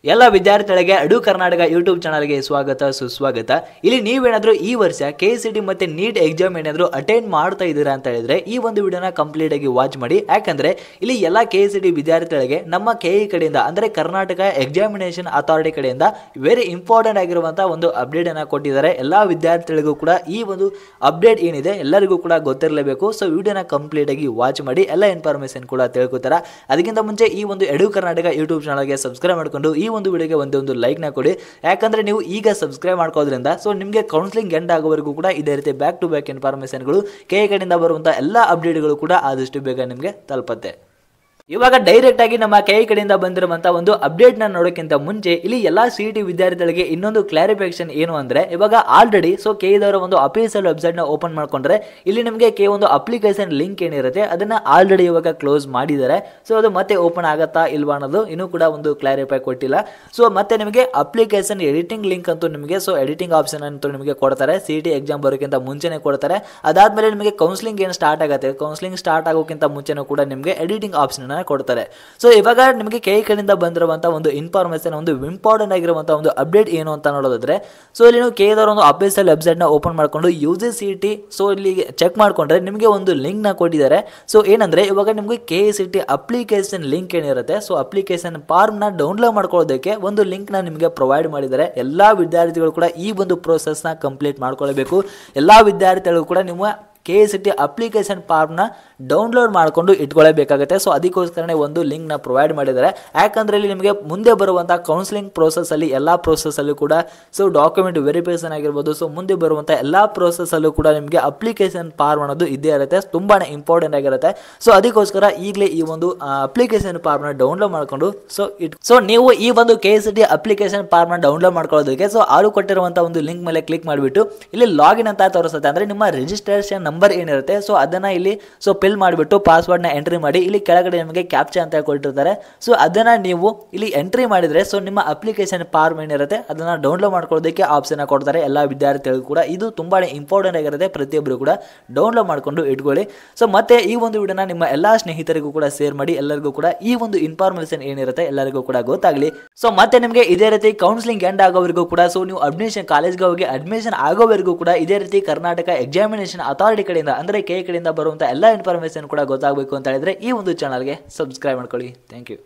ಎಲ್ಲ ವಿದ್ಯಾರ್ಥಿಗಳಿಗೆ ಅಡು ಕರ್ನಾಟಕ ಯೂಟ್ಯೂಬ್ ಚಾನಲ್ಗೆ ಸ್ವಾಗತ ಸುಸ್ವಾಗತ. ಇಲ್ಲಿ ನೀವೇನಾದರೂ ಈ ವರ್ಷ KCT ಮತ್ತೆ ನೀಟ್ ಎಕ್ಸಾಮ್ ಏನಾದರೂ ಅಟೆಂಡ್ ಮಾಡ್ತಾ ಇದ್ದೀರಾ ಅಂತ ಹೇಳಿದ್ರೆ ಈ ಒಂದು ವಿಡಿಯೋನ ಕಂಪ್ಲೀಟ್ ಆಗಿ ವಾಚ್ ಮಾಡಿ. ಯಾಕಂದ್ರೆ ಇಲ್ಲಿ ಎಲ್ಲ KCT ವಿದ್ಯಾರ್ಥಿಗಳಿಗೆ ನಮ್ಮ KE ಕಡೆಯಿಂದ ಅಂದ್ರೆ ಕರ್ನಾಟಕ ಎಕ್ಸಾಮಿನೇಷನ್ ಅಥಾರಿಟಿ ಕಡೆಯಿಂದ ವೆರಿ ಇಂಪಾರ್ಟೆಂಟ್ ಆಗಿರುವಂತಹ ಒಂದು ಅಪ್ಡೇಟ್ ಅನ್ನ ಕೊಟ್ಟಿದ್ದಾರೆ. ಎಲ್ಲಾ ವಿದ್ಯಾರ್ಥಿಗಳಿಗೂ ಕೂಡ ಈ ಒಂದು ಅಪ್ಡೇಟ್ ಏನಿದೆ ಎಲ್ಲರಿಗೂ ಕೂಡ ಗೊತ್ತಿರಲೇಬೇಕು. ಸೊ ವಿಡಿಯೋನ ಕಂಪ್ಲೀಟ್ ಆಗಿ ವಾಚ್ ಮಾಡಿ, ಎಲ್ಲ ಇನ್ಫಾರ್ಮೇಶನ್ ಕೂಡ ತಿಳ್ಕೊತಾರ. ಅದಕ್ಕಿಂತ ಮುಂಚೆ ಈ ಒಂದು ಎಡು ಕರ್ನಾಟಕ ಯೂಟ್ಯೂಬ್ ಚಾನಲ್ಗೆ ಸಬ್ಸ್ಕ್ರೈಬ್ ಮಾಡ್ಕೊಂಡು ಈ ಒಂದು ವಿಡಿಯೋಗೆ ಒಂದು ಲೈಕ್ ನ ಕೊಡಿ. ಯಾಕಂದ್ರೆ ನೀವು ಈಗ ಸಬ್ಸ್ಕ್ರೈಬ್ ಮಾಡ್ಕೋದ್ರಿಂದ ಸೊ ನಿಮಗೆ ಕೌನ್ಸಿಲಿಂಗ್ ಎಂಡ್ ಆಗೋವರೆಗೂ ಕೂಡ ಇದೇ ರೀತಿ ಬ್ಯಾಕ್ ಟು ಬ್ಯಾಕ್ ಇನ್ಫಾರ್ಮೇಶನ್ಗಳು KE ಕಡೆಯಿಂದ ಬರುವಂತಹ ಎಲ್ಲ ಅಪ್ಡೇಟ್ಗಳು ಕೂಡ ಆದಷ್ಟು ಬೇಗ ನಿಮಗೆ ತಲುಪುತ್ತೆ. ಇವಾಗ ಡೈರೆಕ್ಟ್ ಆಗಿ ನಮ್ಮ KE ಕಡೆಯಿಂದ ಬಂದಿರುವಂತಹ ಒಂದು ಅಪ್ಡೇಟ್ ನ ನೋಡೋಕ್ಕಿಂತ ಮುಂಚೆ ಇಲ್ಲಿ ಎಲ್ಲಾ CET ವಿದ್ಯಾರ್ಥಿಗಳಿಗೆ ಇನ್ನೊಂದು ಕ್ಲಾರಿಫಿಕೇಶನ್ ಏನು ಅಂದ್ರೆ, ಇವಾಗ ಆಲ್ರೆಡಿ ಸೊ KE ದವರ ಒಂದು ಅಫಿಷಿಯಲ್ ವೆಬ್ಸೈಟ್ ನ ಓಪನ್ ಮಾಡ್ಕೊಂಡ್ರೆ ಇಲ್ಲಿ ನಿಮಗೆ ಒಂದು ಅಪ್ಲಿಕೇಶನ್ ಲಿಂಕ್ ಏನಿರುತ್ತೆ ಅದನ್ನ ಆಲ್ರೆಡಿ ಇವಾಗ ಕ್ಲೋಸ್ ಮಾಡಿದ್ದಾರೆ. ಸೊ ಅದು ಮತ್ತೆ ಓಪನ್ ಆಗತ್ತಾ ಇಲ್ವಾ ಅನ್ನೋದು ಇನ್ನೂ ಕೂಡ ಒಂದು ಕ್ಲಾರಿಫೈ ಕೊಟ್ಟಿಲ್ಲ. ಸೊ ಮತ್ತೆ ನಿಮಗೆ ಅಪ್ಲಿಕೇಶನ್ ಎಡಿಟಿಂಗ್ ಲಿಂಕ್ ಅಂತೂ ನಿಮಗೆ ಎಡಿಟಿಂಗ್ ಆಪ್ಷನ್ ಅಂತೂ ನಿಮಗೆ ಕೊಡ್ತಾರೆ. CET ಎಕ್ಸಾಮ್ ಬರೋಕ್ಕಿಂತ ಮುಂಚೆನೆ ಕೊಡ್ತಾರೆ. ಅದಾದ್ಮೇಲೆ ನಿಮಗೆ ಕೌನ್ಸಿಲಿಂಗ್ ಏನು ಸ್ಟಾರ್ಟ್ ಆಗುತ್ತೆ, ಕೌನ್ಸಿಲಿಂಗ್ ಸ್ಟಾರ್ಟ್ ಆಗೋಕ್ಕಿಂತ ಮುಂಚೆನೂ ಕೂಡ ನಿಮಗೆ ಎಡಿಟಿಂಗ್ ಆಪ್ಷನ್ ಕೊಡ್ತಾರೆ. ಸೊ ಇವಾಗ ನಿಮಗೆ KE ಕಡೆಯಿಂದ ಬಂದಿರುವಂತಹ ಒಂದು ಇನ್ಫಾರ್ಮೇಶನ್, ಒಂದು ಇಂಪಾರ್ಟೆಂಟ್ ಆಗಿರುವಂತಹ ಒಂದು ಅಪ್ಡೇಟ್ ಏನು ಅಂತ ನೋಡೋದಾದ್ರೆ, ಸೊ ಇಲ್ಲಿ ನೀವು KE ದವರ ಒಂದು ಅಫಿಷಿಯಲ್ ವೆಬ್ಸೈಟ್ ನ ಓಪನ್ ಮಾಡ್ಕೊಂಡು UGCET ಸೊ ಇಲ್ಲಿ ಚೆಕ್ ಮಾಡ್ಕೊಂಡ್ರೆ ನಿಮಗೆ ಒಂದು ಲಿಂಕ್ ನ ಕೊಟ್ಟಿದ್ದಾರೆ. ಸೊ ಏನಂದ್ರೆ ಇವಾಗ ನಿಮಗೆ KCT ಅಪ್ಲಿಕೇಶನ್ ಲಿಂಕ್ ಏನಿರುತ್ತೆ ಸೊ ಅಪ್ಲಿಕೇಶನ್ ಫಾರ್ಮ್ ನ ಡೌನ್ಲೋಡ್ ಮಾಡ್ಕೊಳ್ಳೋದಕ್ಕೆ ಒಂದು ಲಿಂಕ್ ನ ನಿಮಗೆ ಪ್ರೊವೈಡ್ ಮಾಡಿದ್ದಾರೆ. ಎಲ್ಲಾ ವಿದ್ಯಾರ್ಥಿಗಳು ಕೂಡ ಈ ಒಂದು ಪ್ರೋಸೆಸ್ ನ ಕಂಪ್ಲೀಟ್ ಮಾಡ್ಕೊಳ್ಬೇಕು. ಎಲ್ಲಾ ವಿದ್ಯಾರ್ಥಿಗಳು ಕೂಡ ನಿಮ್ಮ KCT ಅಪ್ಲಿಕೇಶನ್ ಫಾರ್ಮ್ ನ ಡೌನ್ಲೋಡ್ ಮಾಡ್ಕೊಂಡು ಇಟ್ಕೊಳ್ಳಬೇಕಾಗುತ್ತೆ. ಸೊ ಅದಕ್ಕೋಸ್ಕರನೇ ಒಂದು ಲಿಂಕ್ ನ ಪ್ರೊವೈಡ್ ಮಾಡಿದ್ದಾರೆ. ಯಾಕಂದ್ರೆ ಇಲ್ಲಿ ನಿಮಗೆ ಮುಂದೆ ಬರುವಂತಹ ಕೌನ್ಸಿಲಿಂಗ್ ಪ್ರೋಸೆಸ್ ಅಲ್ಲಿ ಎಲ್ಲಾ ಪ್ರೋಸೆಸ್ ಅಲ್ಲೂ ಕೂಡ ಸೊ ಡಾಕ್ಯುಮೆಂಟ್ ವೆರಿಫಿಕೇಶನ್ ಆಗಿರ್ಬೋದು, ಸೊ ಮುಂದೆ ಬರುವಂತಹ ಎಲ್ಲಾ ಪ್ರೋಸೆಸ್ ಅಲ್ಲೂ ಕೂಡ ನಿಮಗೆ ಅಪ್ಲಿಕೇಶನ್ ಫಾರ್ಮ್ ಅನ್ನೋದು ಇದ್ದೇ ಇರುತ್ತೆ, ತುಂಬಾನೇ ಇಂಪಾರ್ಟೆಂಟ್ ಆಗಿರುತ್ತೆ. ಸೊ ಅದಕ್ಕೋಸ್ಕರ ಈಗಲೇ ಈ ಒಂದು ಅಪ್ಲಿಕೇಶನ್ ಫಾರ್ಮ್ ನ ಡೌನ್ಲೋಡ್ ಮಾಡ್ಕೊಂಡು ಸೊ ನೀವು ಈ ಒಂದು KCT ಅಪ್ಲಿಕೇಶನ್ ಫಾರ್ಮ್ ನ ಡೌನ್ಲೋಡ್ ಮಾಡ್ಕೊಳ್ಳೋದಕ್ಕೆ ಸೊ ಅವರು ಕೊಟ್ಟಿರುವಂತಹ ಒಂದು ಲಿಂಕ್ ಮೇಲೆ ಕ್ಲಿಕ್ ಮಾಡಿಬಿಟ್ಟು ಇಲ್ಲಿ ಲಾಗಿನ್ ಅಂತ ತೋರಿಸುತ್ತೆ. ಅಂದ್ರೆ ನಿಮ್ಮ ರಿಜಿಸ್ಟ್ರೇಷನ್ ನಂಬರ್ ಏನಿರುತ್ತೆ ಸೊ ಅದನ್ನ ಇಲ್ಲಿ ಸೊ ಫಿಲ್ ಮಾಡಿಬಿಟ್ಟು ಪಾಸ್ವರ್ಡ್ ನ ಎಂಟ್ರಿ ಮಾಡಿ, ಇಲ್ಲಿ ಕೆಳಗಡೆ ನಿಮಗೆ ಕ್ಯಾಪ್ಚಾ ಅಂತ ಕೊಟ್ಟಿರ್ತಾರೆ. ಸೊ ಅದನ್ನ ನೀವು ಇಲ್ಲಿ ಎಂಟ್ರಿ ಮಾಡಿದ್ರೆ ಸೊ ನಿಮ್ಮ ಅಪ್ಲಿಕೇಶನ್ ಫಾರ್ಮ್ ಏನಿರುತ್ತೆ ಅದನ್ನ ಡೌನ್ಲೋಡ್ ಮಾಡ್ಕೊಳ್ಳೋದಕ್ಕೆ ಆಪ್ಷನ್ ಕೊಡ್ತಾರೆ. ಎಲ್ಲಾ ವಿದ್ಯಾರ್ಥಿಗಳು ಕೂಡ ಇದು ತುಂಬಾನೇ ಇಂಪಾರ್ಟೆಂಟ್ ಆಗಿರುತ್ತೆ, ಪ್ರತಿಯೊಬ್ಬರು ಕೂಡ ಡೌನ್ಲೋಡ್ ಮಾಡ್ಕೊಂಡು ಇಟ್ಕೊಳ್ಳಿ. ಸೊ ಮತ್ತೆ ಈ ಒಂದು ವಿಡಿಯೋನ ನಿಮ್ಮ ಎಲ್ಲಾ ಸ್ನೇಹಿತರಿಗೂ ಕೂಡ ಶೇರ್ ಮಾಡಿ, ಎಲ್ಲರಿಗೂ ಕೂಡ ಈ ಒಂದು ಇನ್ಫಾರ್ಮೇಶನ್ ಏನಿರುತ್ತೆ ಎಲ್ಲರಿಗೂ ಕೂಡ ಗೊತ್ತಾಗ್ಲಿ. ಸೊ ಮತ್ತೆ ನಿಮಗೆ ಇದೇ ರೀತಿ ಕೌನ್ಸಿಲಿಂಗ್ ಎಂಡ್ ಆಗೋವರೆಗೂ ಕೂಡ ಸೊ ನೀವು ಅಡ್ಮಿಷನ್ ಕಾಲೇಜ್ಗೆ ಹೋಗಿ ಅಡ್ಮಿಷನ್ ಆಗೋವರೆಗೂ ಕೂಡ ಇದೇ ರೀತಿ ಕರ್ನಾಟಕ ಎಕ್ಸಾಮಿನೇಷನ್ ಅಥಾರಿಟಿ ಕಡೆಯಿಂದ ಅಂದ್ರೆ KE ಕಡೆಯಿಂದ ಬರುವಂತಹ ಎಲ್ಲ ಇನ್ಫಾರ್ಮೇಶನ್ ಕೂಡ ಗೊತ್ತಾಗಬೇಕು ಅಂತ ಹೇಳಿದ್ರೆ ಈ ಒಂದು ಚಾನಲ್ಗೆ ಸಬ್ಸ್ಕ್ರೈಬ್ ಮಾಡ್ಕೊಳ್ಳಿ. Thank you.